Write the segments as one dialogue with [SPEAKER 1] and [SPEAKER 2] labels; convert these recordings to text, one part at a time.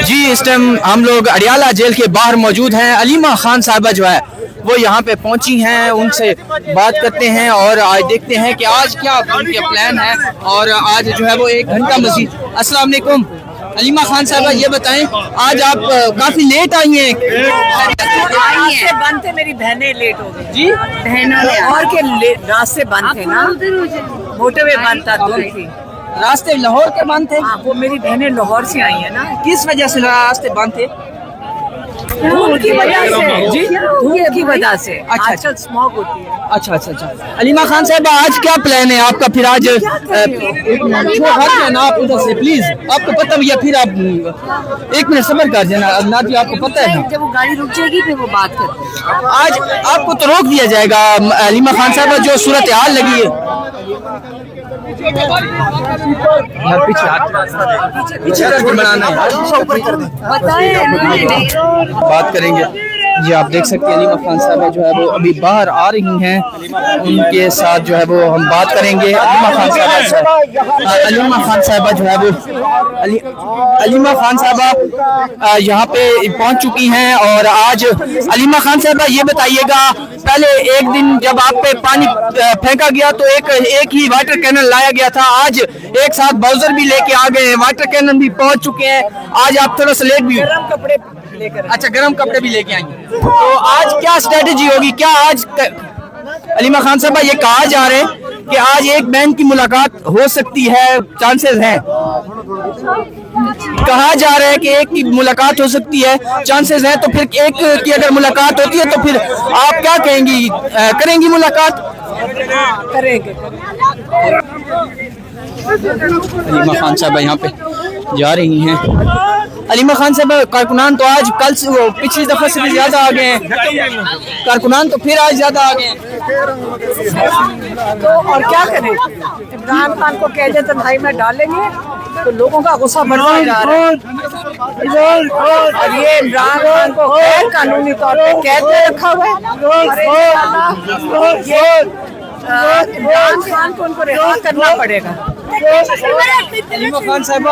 [SPEAKER 1] जी इस टाइम हम लोग अडियाला जेल के बाहर मौजूद हैं। अलीमा खान साहिबा जो है वो यहाँ पे पहुंची हैं, उनसे बात करते हैं और आज देखते हैं कि आज क्या उनके प्लान है। और आज जो है वो 1 घंटा मजीद। अस्सलाम वालेकुम अलीमा खान साहिबा, ये बताएं आज आप काफी लेट आई हैं।
[SPEAKER 2] रास्ते बंद थे, मेरी बहनें लेट हो गई जी। बहनों ने और के रास्ते बंद थे ना, मोटरवे बंद था, दूर थी।
[SPEAKER 1] रास्ते लाहौर के बंद थे?
[SPEAKER 2] वो मेरी बहनें लाहौर से आई है ना।
[SPEAKER 1] किस वजह से रास्ते बंद थे?
[SPEAKER 2] धूप की वजह से जी, धूप की वजह से।
[SPEAKER 1] अच्छा,
[SPEAKER 2] आजकल स्मॉग होती है।
[SPEAKER 1] अच्छा अच्छा अच्छा। अलीमा खान साहब आज क्या प्लान है आपका? फिर आज ना आप उधर से प्लीज, आपको पता भैया, फिर आप 1 मिनट सब्र कर जाना ना जी, आपको पता है ना
[SPEAKER 2] जब वो गाड़ी रुक जाएगी फिर वो बात करते हैं।
[SPEAKER 1] आज आपको तो रोक दिया जाएगा अलीमा खान साहब, जो सूरत हाल लगी है। पीछे करके बनाना है, बात करेंगे जी। आप देख सकते हैं अलीमा खान साहब जो है वो अभी बाहर आ रही हैं, उनके साथ जो है वो हम बात करेंगे। अलीमा खान साहबा जो है वो अलीमा खान साहबा यहाँ पे पहुंच चुकी हैं। और आज अलीमा खान साहबा ये बताइएगा, पहले एक दिन जब आप पे पानी फेंका गया तो एक ही वाटर कैनन लाया गया था, आज एक साथ बाउजर भी लेके आ गए हैं, वाटर कैनन भी पहुंच चुके हैं। आज आप थोड़ा सा लेट भी
[SPEAKER 2] गर्म कपड़े लेकर,
[SPEAKER 1] अच्छा गर्म कपड़े भी लेके आएंगे। तो आज क्या स्ट्रेटेजी होगी? क्या आज अलीमा खान साहब ये कहा जा रहे हैं कि आज एक बहन की मुलाकात हो सकती है, चांसेस हैं, कहा जा रहा है कि एक की मुलाकात हो सकती है, चांसेस हैं, तो फिर एक की अगर मुलाकात होती है तो फिर आप क्या कहेंगी, करेंगी मुलाकात?
[SPEAKER 2] करेंगे।
[SPEAKER 1] अलीमा खान साहब यहाँ पे जा रही हैं। अलीमा खान साहब कारकुनान तो आज कल से वो पिछली दफा से भी ज्यादा आ गए हैं, कारकुनान तो फिर आज ज्यादा आ गए हैं।
[SPEAKER 2] तो और क्या करें, इमरान खान को कह दे तन्हाई में डालेंगे तो लोगों का गुस्सा बढ़ता जा रहा है। और ये इमरान खान को गैर कानूनी तौर पे कैद में रखा हुआ है। इमरान खान को उनको रिहा करना पड़ेगा।
[SPEAKER 1] अलीमा खान साहब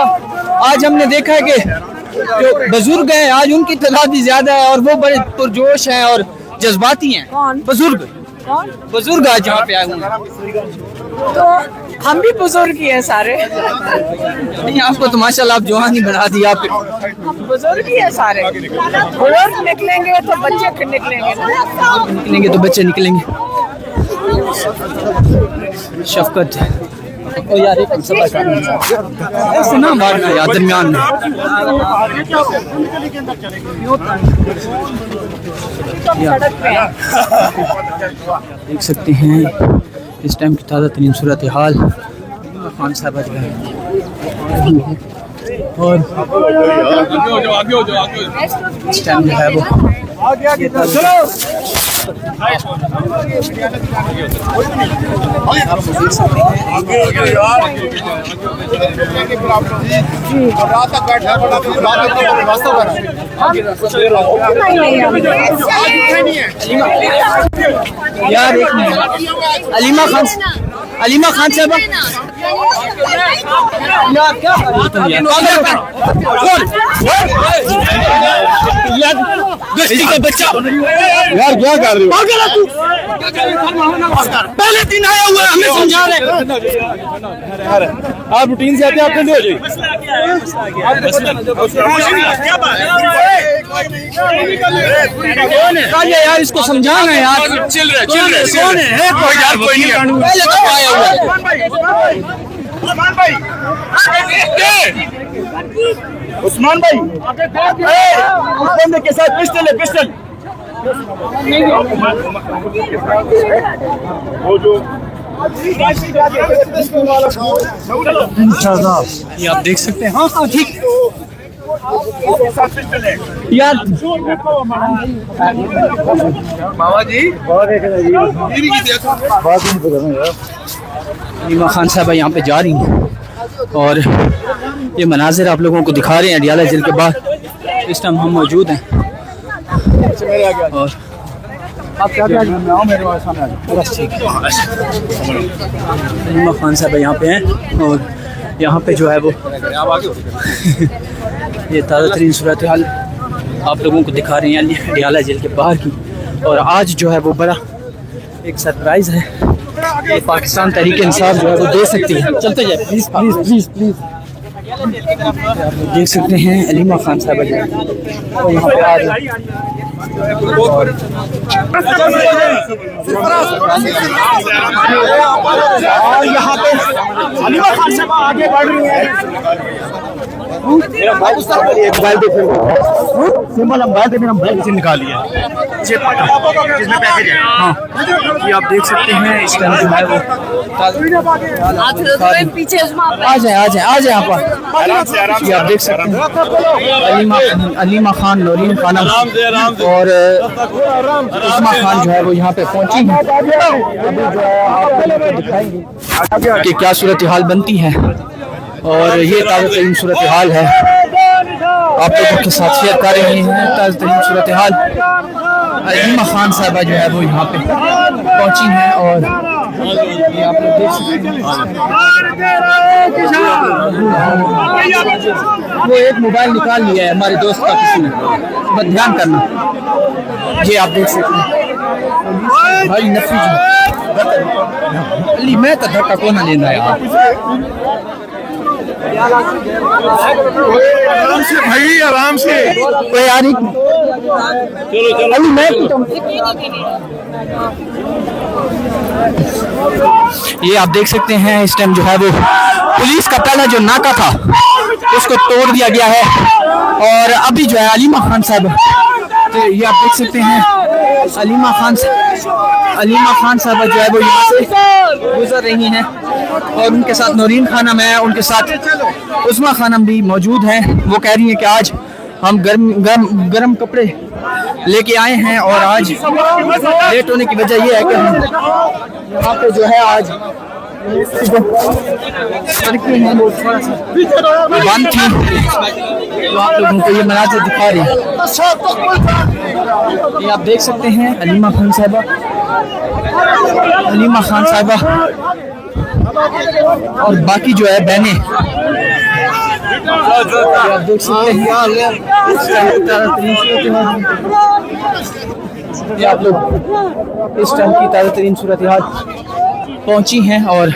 [SPEAKER 1] आज हमने देखा है कि जो बुजुर्ग हैं आज उनकी तादाद भी ज्यादा है और वो बड़े पुरजोश हैं और जज्बाती हैं।
[SPEAKER 2] कौन
[SPEAKER 1] बुजुर्ग?
[SPEAKER 2] कौन
[SPEAKER 1] बुजुर्ग आज यहाँ पे आए हुए हैं।
[SPEAKER 2] तो हम भी बुजुर्ग ही हैं सारे।
[SPEAKER 1] नहीं आपको तो माशाल्लाह आप जवान ही बना दी आप।
[SPEAKER 2] हम बुजुर्ग ही हैं सारे। बुजुर्ग निकलेंगे तो बच्चे
[SPEAKER 1] निकलेंगे तो बच्चे निकलेंगे। शफकत ओ यार एक ऐसे ना मारना यार दरमियान में। देख सकते हैं इस टाइम की ताज़ा तरीन सूरत हाल खान साहब जो है। और इस टाइम जो है वो यार एक मिनट अलीमा खान साहब क्या बच्चा यार क्या कर रहे हो? पहले दिन आया हुआ है, हमें समझा रहे। आप रूटीन से आते हैं, आप जल्दी हो जाइए। यार इसको समझाना है यार। चिल रहे कौन है यार? कोई नहीं पहले तो आया हुआ है। उस्मान भाई उस बंदे के साथ पिस्टल है, पिस्टल। वो जो ये आप देख सकते हैं। हाँ हाँ ठीक यार बाबा जी अलीमा खान साहब यहाँ पे जा रही हैं और ये मनाजिर आप लोगों को दिखा रहे हैं अडियाला जेल के बाहर। इस टाइम हम मौजूद हैं और आप क्या अलीमा खान साहब यहाँ पे हैं और यहाँ पे जो है वो ये ताज़ा तरीन सूरत हाल आप लोगों को दिखा रहे हैं अडियाला जेल के बाहर की। और आज जो है वो बड़ा एक सरप्राइज़ है, ये पाकिस्तान तहरीक इंसाफ जो है वो दे सकती है। चलते जाए प्लीज़ प्लीज़ प्लीज़ प्लीज़। आप लोग देख सकते हैं अलीमा खान साहब और यहाँ पर आज और यहाँ पे अलीमा खान साहब आगे बढ़ रही है। सिंबल हम बैल हम बैल से निकालिए जिसमें पैकेज है। हाँ ये आप देख सकते हैं इस टाइम जो है वो
[SPEAKER 2] पीछे
[SPEAKER 1] आ जाए यहाँ पर। ये आप देख सकते हैं अलीमा खान, नौरीन खानम और उस्मा खान जो है वो यहाँ पे पहुंची हैं। अभी जो है आपको दिखाएंगे कि क्या सूरत हाल बनती है और ये ताज़ा तरीन सूरत हाल है, आप लोगों के साथ शेयर कर रहे हैं ताज़ा तरीन सूरत हाल। अलीमा खान साहबा जो है वो यहाँ पे पहुंची हैं और ये आप लोग देख सकते हैं। वो एक मोबाइल निकाल लिया है हमारे दोस्त का किसी ने, बस ध्यान करना। ये आप देख सकते हैं भाई नफी जी मैं तो धक्का को ना लेना है
[SPEAKER 3] भाई आराम से
[SPEAKER 1] कोई यार चलो मैं ये आप देख सकते हैं इस टाइम जो है वो पुलिस का पहला जो नाका था उसको तोड़ दिया गया है और अभी जो है अलीमा खान साहब, तो ये आप देख सकते हैं अलीमा खान साहब जो है वो यहाँ से गुजर रही हैं और उनके साथ नौरीन खानम है, उनके साथ उस्मा खानम भी मौजूद हैं। वो कह रही हैं कि आज हम गर्म कपड़े लेके आए हैं और आज लेट होने की वजह ये है कि हम यहाँ पे जो है आज सड़कें हैं वो थोड़ा सा बंद थी, तो आप लोगों को ये मनाज़िर दिखा रही हैं। ये आप देख सकते हैं अलीमा खान साहबा और बाकी जो है बहनें आप देख सकते हैं। ये आप लोग इस टाइम की ताज़ा तरीन सूरत हाल पहुंची हैं और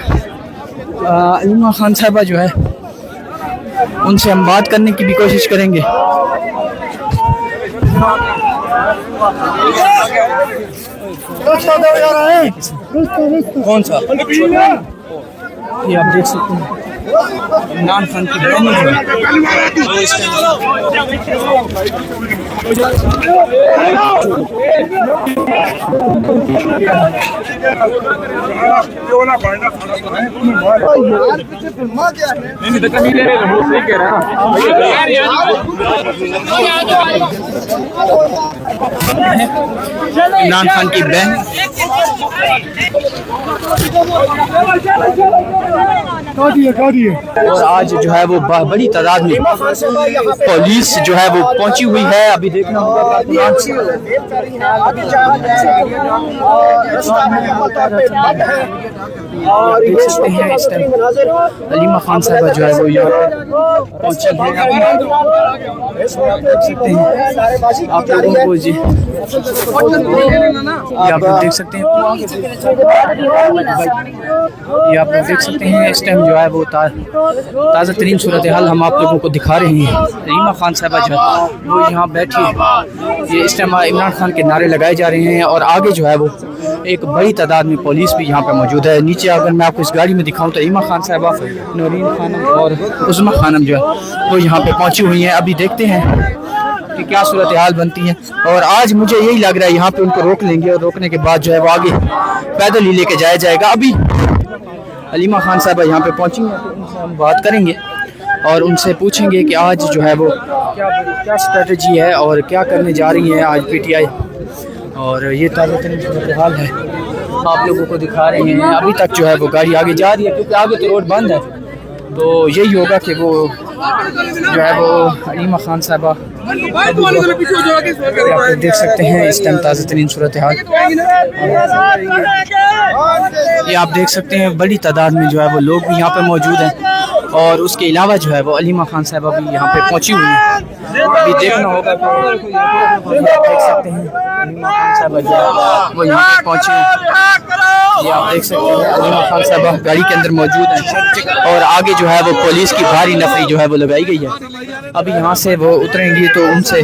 [SPEAKER 1] अलीमा खान साहबा जो है उनसे हम बात करने की भी कोशिश करेंगे। कौन सा ये आप देख सकते हैं इमरान खान की बहन जो है इमरान खान की बहन और आज जो है वो बड़ी तादाद में पुलिस जो है वो पहुंची हुई है। अभी देखना होगा और देख सकते हैं इस टाइम अलीमा खान साहब जो है वो यहाँ पहुंची है। देख सकते हैं आप लोगों को जी, आप लोग देख सकते हैं ये आप लोग देख सकते हैं इस टाइम जो है वो ताज़ा तरीन सूरत हाल हम आप लोगों को दिखा रहे हैं। अलीमा खान साहबा जो है वो यहाँ बैठी है, ये इस टाइम इमरान खान के नारे लगाए जा रहे हैं और आगे जो है वो एक बड़ी तादाद में पुलिस भी यहाँ पे मौजूद है। नीचे अगर मैं आपको इस गाड़ी में दिखाऊं तो अलीमा खान साहबा, नौरीन खानम और उस्मा खानम जो है वो यहाँ पे पहुँची हुई हैं। अभी देखते हैं कि क्या सूरत हाल बनती है और आज मुझे यही लग रहा है यहाँ पे उनको रोक लेंगे और रोकने के बाद जो है वो आगे पैदल ही लेके जाया जाएगा। अभी अलीमा खान साहबा यहाँ पे पहुँची हैं तो उनसे हम बात करेंगे और उनसे पूछेंगे कि आज जो है वो क्या स्ट्रेटजी है और क्या करने जा रही है आज पीटीआई। और ये ताज़ा तरीन सूरत हाल है आप लोगों को दिखा रहे हैं। अभी तक जो है वो गाड़ी आगे जा रही है क्योंकि आगे तो रोड बंद है, तो यही होगा कि वो जो है वो अलीमा खान साहबा आप देख सकते हैं इस टाइम ताज़ा तरीन सूरत हाल ये आप देख सकते हैं। बड़ी तादाद में जो है वो लोग भी यहाँ पे मौजूद हैं और उसके अलावा जो है वो अलीमा खान साहबा भी यहाँ पे पहुँची हुई हैं। अभी देखना होगा कि देख सकते हैं अलीमा खान साहबा जो है वो यहाँ पे पहुँची हैं। ये आप देख सकते हैं अलीमा खान साहबा गाड़ी के अंदर मौजूद हैं और आगे जो है वो पुलिस की भारी नफरी जो है वो लगाई गई है। अभी यहाँ से वो उतरेंगी तो उनसे